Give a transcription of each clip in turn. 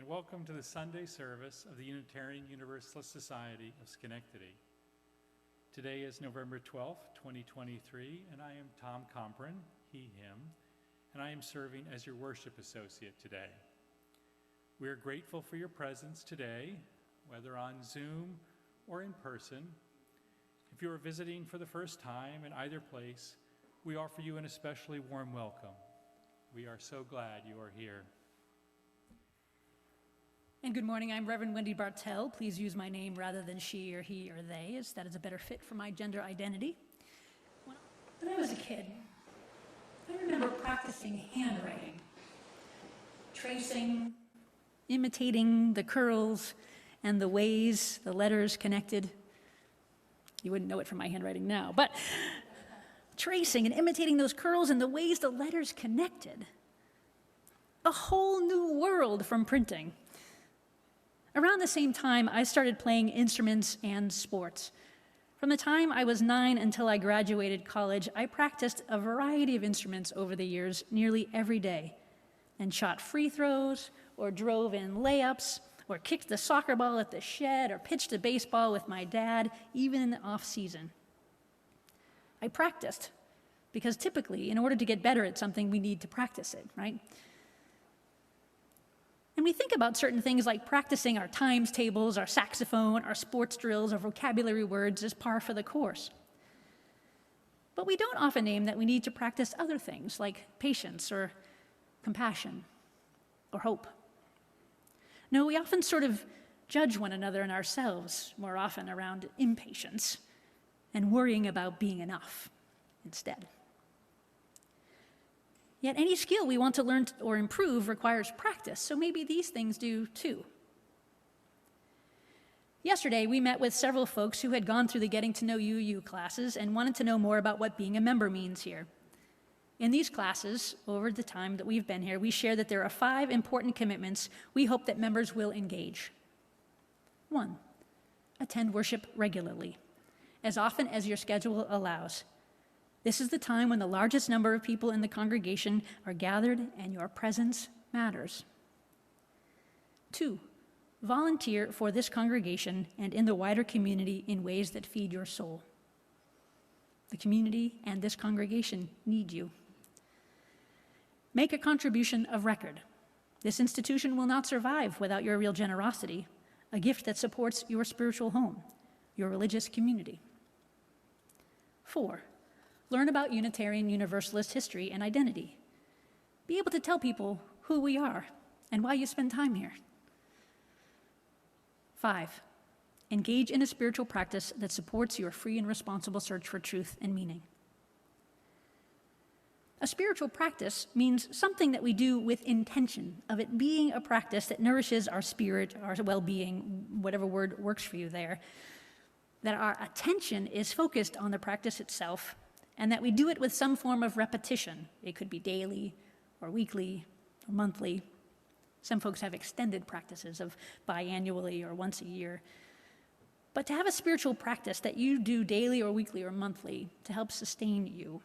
and welcome to the Sunday service of the Unitarian Universalist Society of Schenectady. Today is November 12th, 2023, and I am Tom Comparin, he, him, and I am serving as your worship associate today. We are grateful for your presence today, whether on Zoom or in person. If you are visiting for the first time in either place, we offer you an especially warm welcome. We are so glad you are here. And good morning, I'm Reverend Wendy Bartel. Please use my name rather than she or he or they, as that is a better fit for my gender identity. When I was a kid, I remember practicing handwriting, tracing, imitating the curls and the ways the letters connected. You wouldn't know it from my handwriting now, but tracing and imitating those curls and the ways the letters connected. A whole new world from printing. Around the same time, I started playing instruments and sports. From the time I was 9 until I graduated college, I practiced a variety of instruments over the years, nearly every day, and shot free throws, or drove in layups, or kicked the soccer ball at the shed, or pitched a baseball with my dad, even in the off-season. I practiced, because typically, in order to get better at something, we need to practice it, right? And we think about certain things like practicing our times tables, our saxophone, our sports drills, our vocabulary words as par for the course. But we don't often name that we need to practice other things like patience or compassion or hope. No, we often sort of judge one another and ourselves more often around impatience and worrying about being enough instead. Yet any skill we want to learn or improve requires practice, so maybe these things do too. Yesterday, we met with several folks who had gone through the Getting to Know UU classes and wanted to know more about what being a member means here. In these classes, over the time that we've been here, we share that there are 5 important commitments we hope that members will engage. 1, attend worship regularly, as often as your schedule allows. This is the time when the largest number of people in the congregation are gathered and your presence matters. 2, volunteer for this congregation and in the wider community in ways that feed your soul. The community and this congregation need you. Make a contribution of record. This institution will not survive without your real generosity, a gift that supports your spiritual home, your religious community. 4, learn about Unitarian Universalist history and identity. Be able to tell people who we are and why you spend time here. 5, engage in a spiritual practice that supports your free and responsible search for truth and meaning. A spiritual practice means something that we do with intention, of it being a practice that nourishes our spirit, our well-being, whatever word works for you there, that our attention is focused on the practice itself, and that we do it with some form of repetition. It could be daily or weekly or monthly. Some folks have extended practices of biannually or once a year. But to have a spiritual practice that you do daily or weekly or monthly to help sustain you,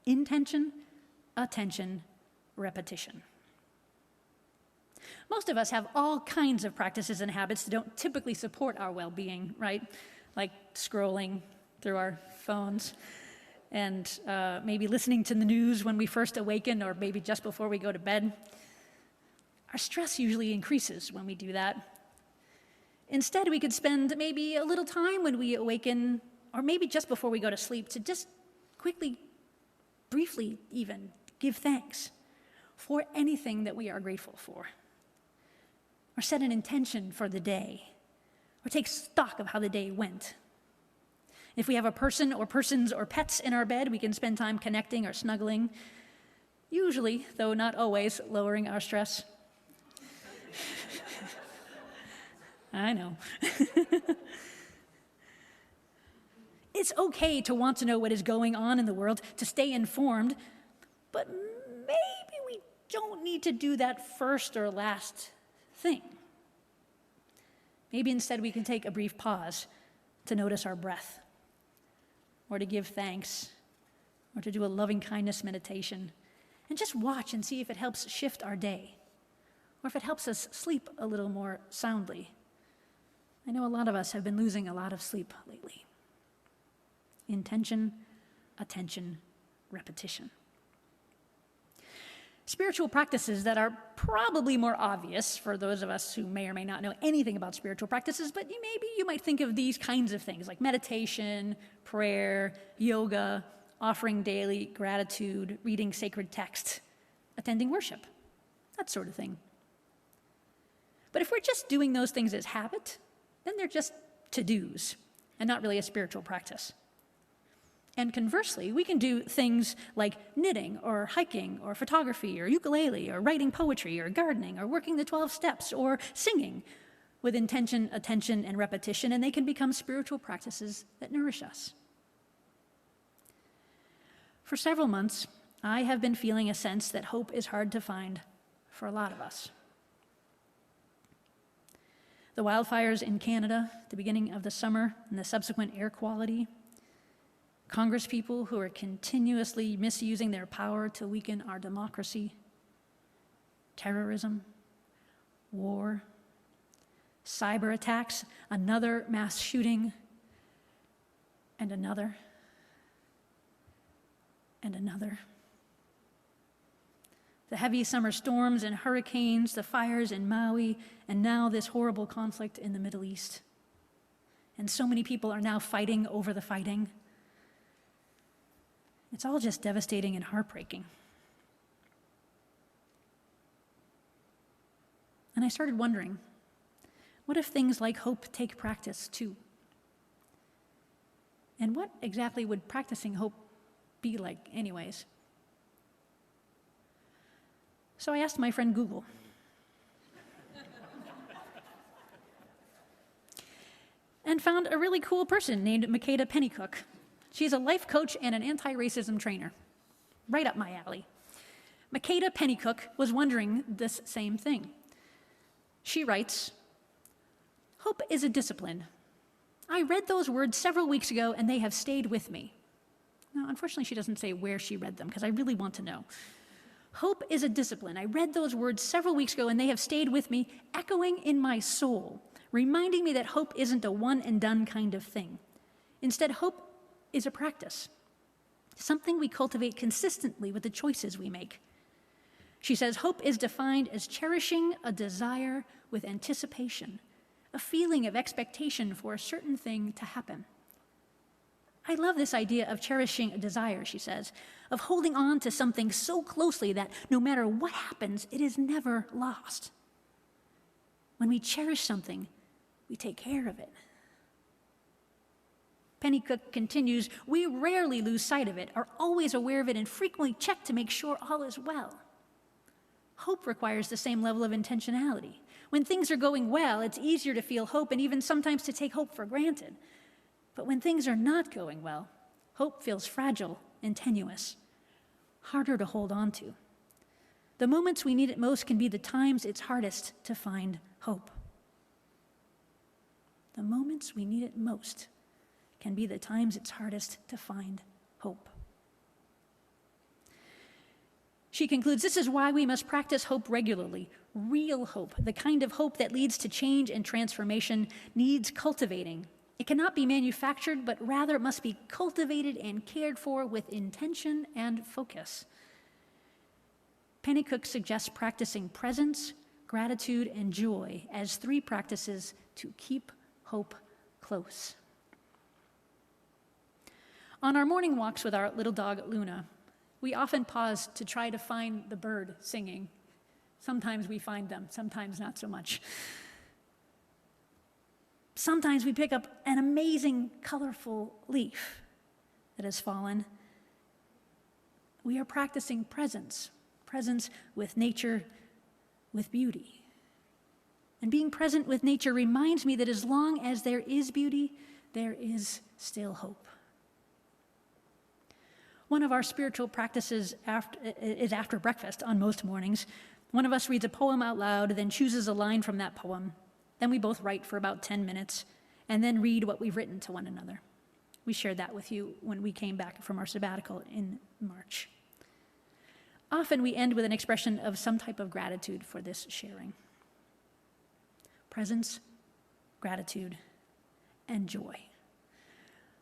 intention, attention, repetition. Most of us have all kinds of practices and habits that don't typically support our well-being, right? Like scrolling through our phones, and maybe listening to the news when we first awaken or maybe just before we go to bed. Our stress usually increases when we do that. Instead, we could spend maybe a little time when we awaken, or maybe just before we go to sleep, to just quickly, briefly even, give thanks for anything that we are grateful for. Or set an intention for the day, or take stock of how the day went. If we have a person or persons or pets in our bed, we can spend time connecting or snuggling, usually, though not always, lowering our stress. I know. It's okay to want to know what is going on in the world, to stay informed, but maybe we don't need to do that first or last thing. Maybe instead we can take a brief pause to notice our breath, or to give thanks, or to do a loving kindness meditation, and just watch and see if it helps shift our day, or if it helps us sleep a little more soundly. I know a lot of us have been losing a lot of sleep lately. Intention, attention, repetition. Spiritual practices that are probably more obvious for those of us who may or may not know anything about spiritual practices, but maybe you might think of these kinds of things like meditation, prayer, yoga, offering daily gratitude, reading sacred text, attending worship, that sort of thing. But if we're just doing those things as habit, then they're just to-dos and not really a spiritual practice. And conversely, we can do things like knitting or hiking or photography or ukulele or writing poetry or gardening or working the 12 steps or singing with intention, attention, and repetition, and they can become spiritual practices that nourish us. For several months, I have been feeling a sense that hope is hard to find for a lot of us. The wildfires in Canada at the beginning of the summer and the subsequent air quality, Congresspeople who are continuously misusing their power to weaken our democracy, terrorism, war, cyber attacks, another mass shooting, and another, and another. The heavy summer storms and hurricanes, the fires in Maui, and now this horrible conflict in the Middle East. And so many people are now fighting over the fighting. It's all just devastating and heartbreaking. And I started wondering, what if things like hope take practice too? And what exactly would practicing hope be like anyways? So I asked my friend Google. And found a really cool person named Makeda Pennycook. She's a life coach and an anti-racism trainer. Right up my alley. Makeda Pennycook was wondering this same thing. She writes, "Hope is a discipline. I read those words several weeks ago and they have stayed with me." Now, unfortunately, she doesn't say where she read them because I really want to know. Hope is a discipline. I read those words several weeks ago and they have stayed with me, echoing in my soul, reminding me that hope isn't a one and done kind of thing. Instead, hope is a practice, something we cultivate consistently with the choices we make. She says, hope is defined as cherishing a desire with anticipation, a feeling of expectation for a certain thing to happen. I love this idea of cherishing a desire, she says, of holding on to something so closely that no matter what happens, it is never lost. When we cherish something, we take care of it. Pennycook continues, we rarely lose sight of it, are always aware of it, and frequently check to make sure all is well. Hope requires the same level of intentionality. When things are going well, it's easier to feel hope and even sometimes to take hope for granted. But when things are not going well, hope feels fragile and tenuous, harder to hold on to. The moments we need it most can be the times it's hardest to find hope. The moments we need it most can be the times it's hardest to find hope. She concludes, this is why we must practice hope regularly. Real hope, the kind of hope that leads to change and transformation, needs cultivating. It cannot be manufactured, but rather it must be cultivated and cared for with intention and focus. Pennycook suggests practicing presence, gratitude, and joy as 3 practices to keep hope close. On our morning walks with our little dog, Luna, we often pause to try to find the bird singing. Sometimes we find them, sometimes not so much. Sometimes we pick up an amazing, colorful leaf that has fallen. We are practicing presence with nature, with beauty. And being present with nature reminds me that as long as there is beauty, there is still hope. One of our spiritual practices is after breakfast on most mornings. One of us reads a poem out loud, then chooses a line from that poem. Then we both write for about 10 minutes, and then read what we've written to one another. We shared that with you when we came back from our sabbatical in March. often we end with an expression of some type of gratitude for this sharing. Presence, gratitude, and joy.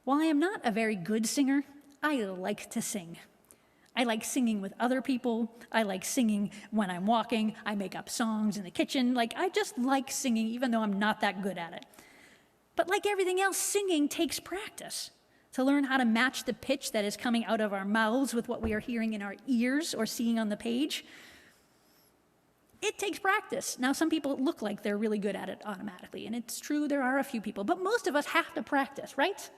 While I am not a very good singer, I like to sing. I like singing with other people. I like singing when I'm walking. I make up songs in the kitchen. I just like singing, even though I'm not that good at it. But like everything else, singing takes practice. To learn how to match the pitch that is coming out of our mouths with what we are hearing in our ears or seeing on the page, it takes practice. Now, some people look like they're really good at it automatically, and it's true, there are a few people, but most of us have to practice, right?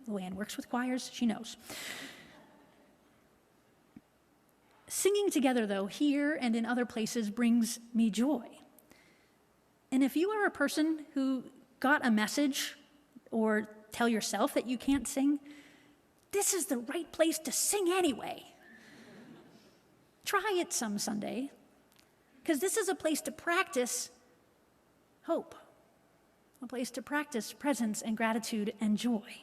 Luann works with choirs, she knows. Singing together, though, here and in other places brings me joy. And if you are a person who got a message or tell yourself that you can't sing, this is the right place to sing anyway. Try it some Sunday, because this is a place to practice hope, a place to practice presence and gratitude and joy.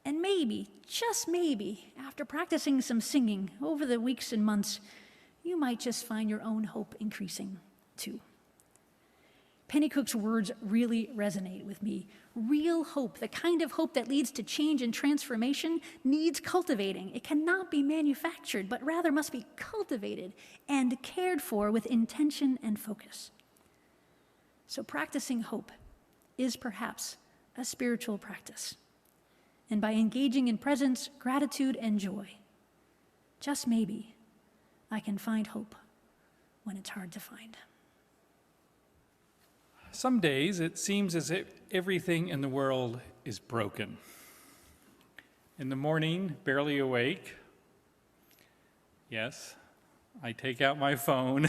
And maybe, just maybe, after practicing some singing over the weeks and months, you might just find your own hope increasing too. Pennycook's words really resonate with me. Real hope, the kind of hope that leads to change and transformation, needs cultivating. It cannot be manufactured, but rather must be cultivated and cared for with intention and focus. So practicing hope is perhaps a spiritual practice. And by engaging in presence, gratitude, and joy, just maybe, I can find hope when it's hard to find. Some days it seems as if everything in the world is broken. In the morning, barely awake. Yes, I take out my phone,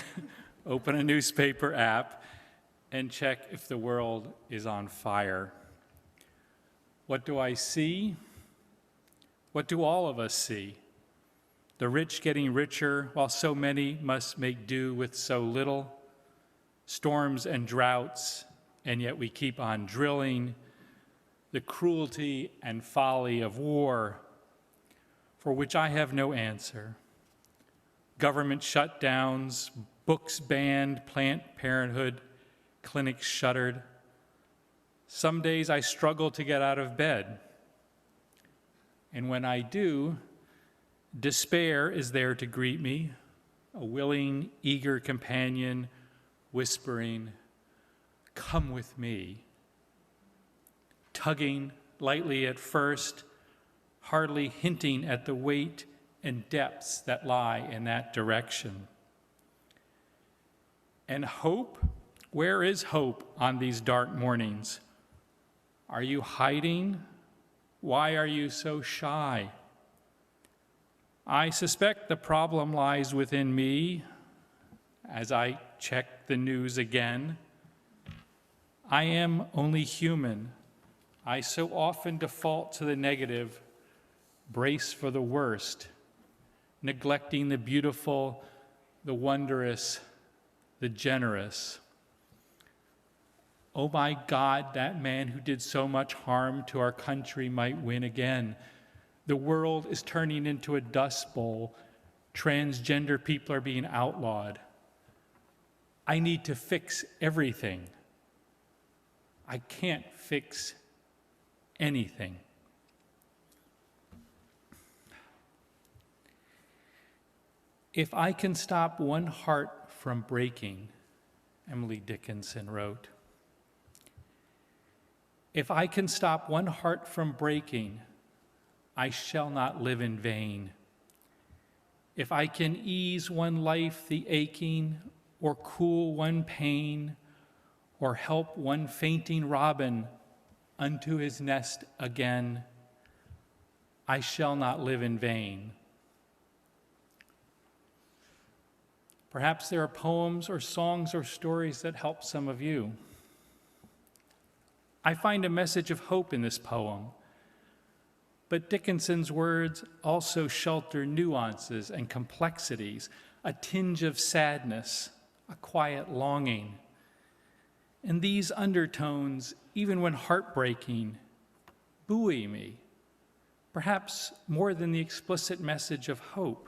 open a newspaper app, and check if the world is on fire. What do I see? What do all of us see? The rich getting richer while so many must make do with so little. Storms and droughts, and yet we keep on drilling. The cruelty and folly of war, for which I have no answer. Government shutdowns, books banned, Planned Parenthood, clinics shuttered. Some days I struggle to get out of bed. And when I do, despair is there to greet me, a willing, eager companion, whispering, "Come with me," tugging lightly at first, hardly hinting at the weight and depths that lie in that direction. And hope? Where is hope on these dark mornings? Are you hiding? Why are you so shy? I suspect the problem lies within me. As I check the news again, I am only human. I so often default to the negative, brace for the worst, neglecting the beautiful, the wondrous, the generous. Oh my God, that man who did so much harm to our country might win again. The world is turning into a dust bowl. Transgender people are being outlawed. I need to fix everything. I can't fix anything. If I can stop one heart from breaking, Emily Dickinson wrote, if I can stop one heart from breaking, I shall not live in vain. If I can ease one life the aching, or cool one pain, or help one fainting robin unto his nest again, I shall not live in vain. Perhaps there are poems or songs or stories that help some of you. I find a message of hope in this poem, but Dickinson's words also shelter nuances and complexities, a tinge of sadness, a quiet longing. And these undertones, even when heartbreaking, buoy me, perhaps more than the explicit message of hope.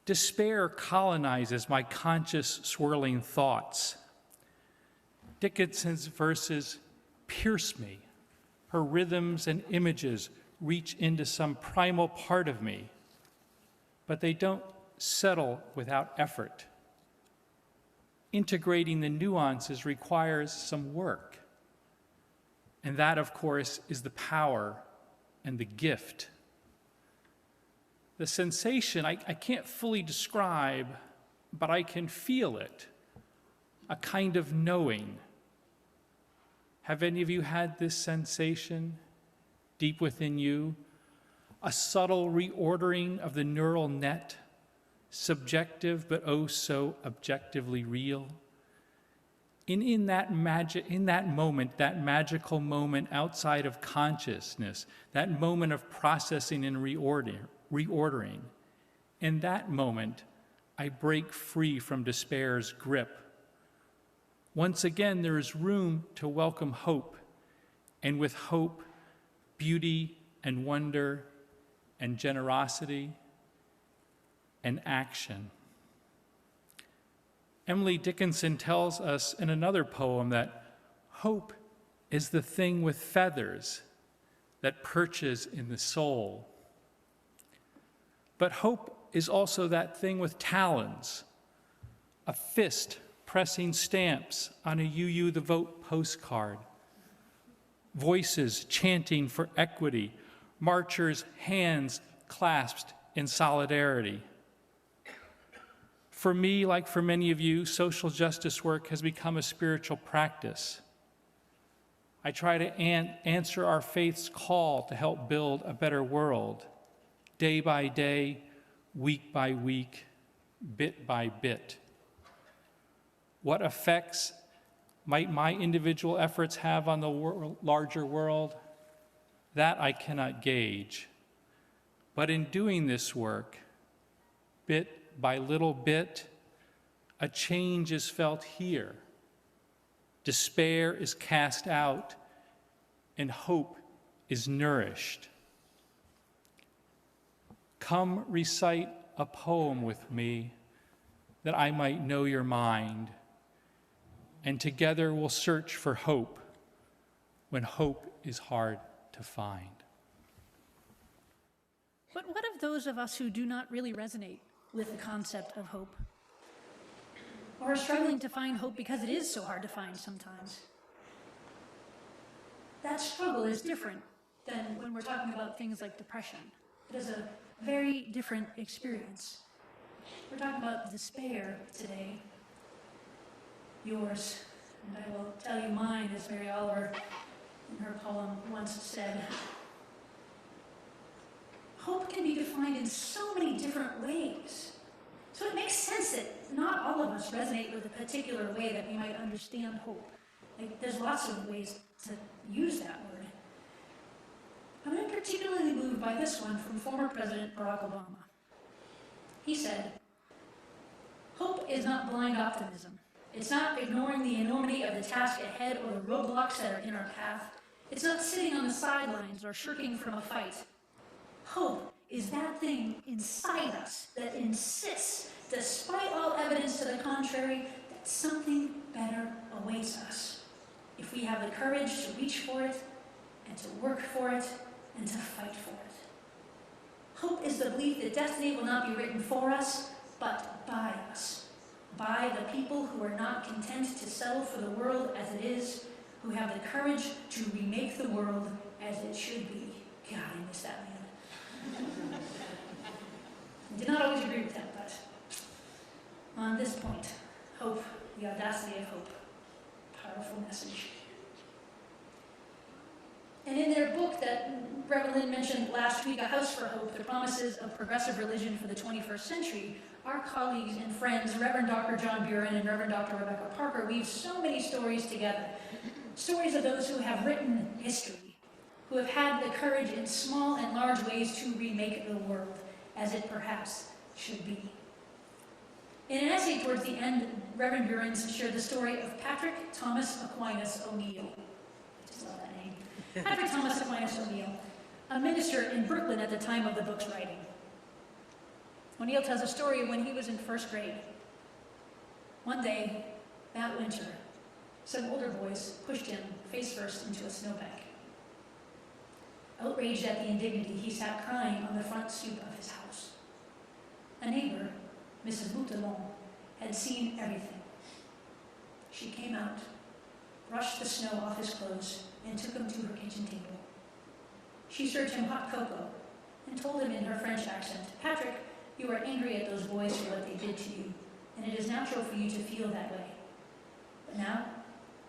Despair colonizes my conscious swirling thoughts. Dickinson's verses pierce me. Her rhythms and images reach into some primal part of me, but they don't settle without effort. Integrating the nuances requires some work, and that, of course, is the power and the gift. The sensation I can't fully describe, but I can feel it, a kind of knowing. Have any of you had this sensation deep within you? A subtle reordering of the neural net, subjective but oh so objectively real. In that moment, that magical moment outside of consciousness, that moment of processing and reordering, in that moment, I break free from despair's grip. Once again, there is room to welcome hope, and with hope, beauty and wonder and generosity and action. Emily Dickinson tells us in another poem that hope is the thing with feathers that perches in the soul. But hope is also that thing with talons, a fist pressing stamps on a UU the Vote postcard, voices chanting for equity, marchers' hands clasped in solidarity. For me, like for many of you, social justice work has become a spiritual practice. I try to answer our faith's call to help build a better world, day by day, week by week, bit by bit. What effects might my individual efforts have on the larger world? That I cannot gauge. But in doing this work, bit by little bit, a change is felt here. Despair is cast out, and hope is nourished. Come recite a poem with me that I might know your mind, and together we'll search for hope when hope is hard to find. But what of those of us who do not really resonate with the concept of hope, or are struggling to find hope because it is so hard to find sometimes? That struggle is different than when we're talking about things like depression. It is a very different experience. We're talking about despair today. Yours, and I will tell you mine, as Mary Oliver in her poem once said. Hope can be defined in so many different ways. So it makes sense that not all of us resonate with a particular way that we might understand hope. Like, there's lots of ways to use that word. I'm particularly moved by this one from former President Barack Obama. He said, "Hope is not blind optimism. It's not ignoring the enormity of the task ahead or the roadblocks that are in our path. It's not sitting on the sidelines or shirking from a fight. Hope is that thing inside us that insists, despite all evidence to the contrary, that something better awaits us, if we have the courage to reach for it, and to work for it, and to fight for it. Hope is the belief that destiny will not be written for us, but by us, by the people who are not content to settle for the world as it is, who have the courage to remake the world as it should be." God, I miss that man. I did not always agree with that, but on this point, hope, the audacity of hope, powerful message. And in their book that Reverend Lynn mentioned last week, A House for Hope, The Promises of Progressive Religion for the 21st Century, our colleagues and friends, Reverend Dr. John Buren and Reverend Dr. Rebecca Parker, weave so many stories together. Stories of those who have written history, who have had the courage in small and large ways to remake the world as it perhaps should be. In an essay towards the end, Reverend Buren shared the story of Patrick Thomas Aquinas O'Neill. I just love that name. Patrick Thomas Aquinas O'Neill, a minister in Brooklyn at the time of the book's writing. O'Neill tells a story of when he was in first grade. One day, that winter, some older boys pushed him face first into a snowbank. Outraged at the indignity, he sat crying on the front stoop of his house. A neighbor, Mrs. Boutelon, had seen everything. She came out, brushed the snow off his clothes, and took him to her kitchen table. She served him hot cocoa and told him in her French accent, "Patrick, you are angry at those boys for what they did to you, and it is natural for you to feel that way. But now,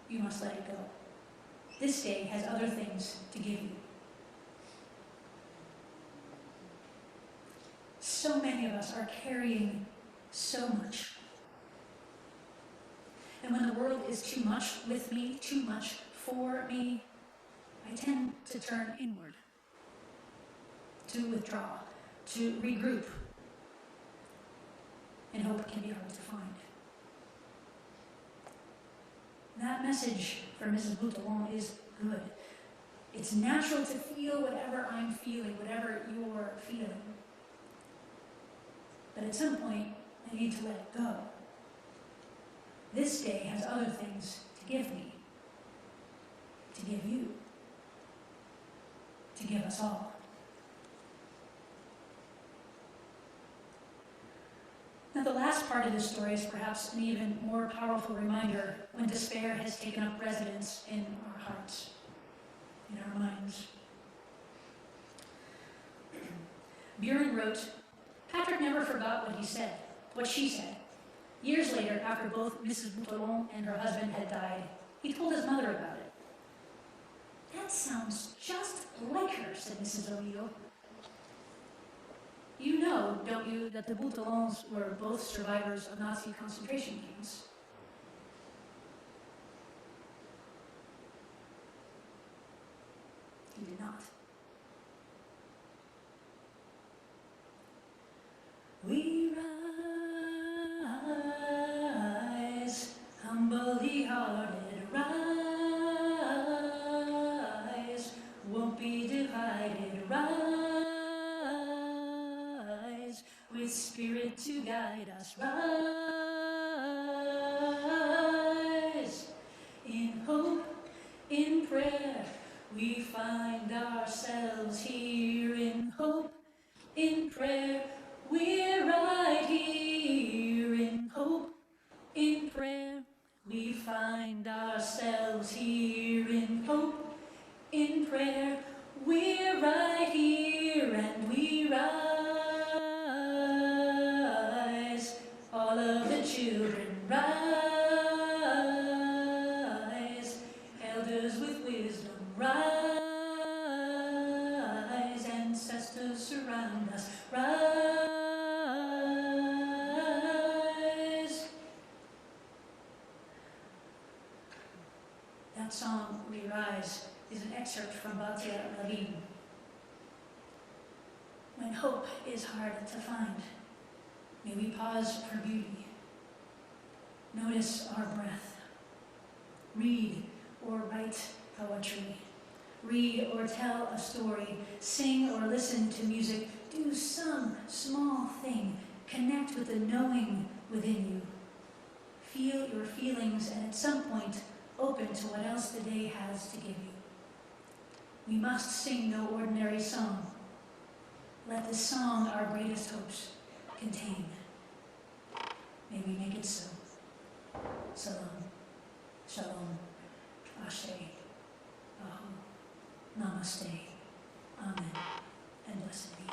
you must let it go. This day has other things to give you." So many of us are carrying so much. And when the world is too much with me, too much for me, I tend to turn inward, to withdraw, to regroup. And hope can be hard to find. That message for Mrs. Boutelon is good. It's natural to feel whatever I'm feeling, whatever you're feeling. But at some point, I need to let it go. This day has other things to give me, to give you, to give us all. Now, the last part of this story is perhaps an even more powerful reminder when despair has taken up residence in our hearts, in our minds. Buren wrote, "Patrick never forgot what she said. Years later, after both Mrs. Boutelon and her husband had died, he told his mother about it. 'That sounds just like her,' said Mrs. O'Neill. You know, don't you, that the Boutelons were both survivors of Nazi concentration camps?" He did not. We rise, humbly hearted, rise, won't be divided, rise, with spirit to guide us, rise, in hope, in prayer, we find ourselves here, in hope, in prayer, we're right here, in hope, in prayer, we find ourselves here, in hope, in prayer, we're right here, and we rise, all of the children rise, elders with wisdom rise, ancestors surround us, rise. That song, We Rise, is an excerpt from Bartel. When hope is hard to find, may we pause for beauty. Notice our breath. Read or write poetry. Read or tell a story. Sing or listen to music. Do some small thing. Connect with the knowing within you. Feel your feelings, and at some point, open to what else the day has to give you. We must sing no ordinary song. Let this song, our greatest hopes, contain. May we make it so. Salam, Shalom, Ashe, Aho, Namaste, Amen, and blessed be.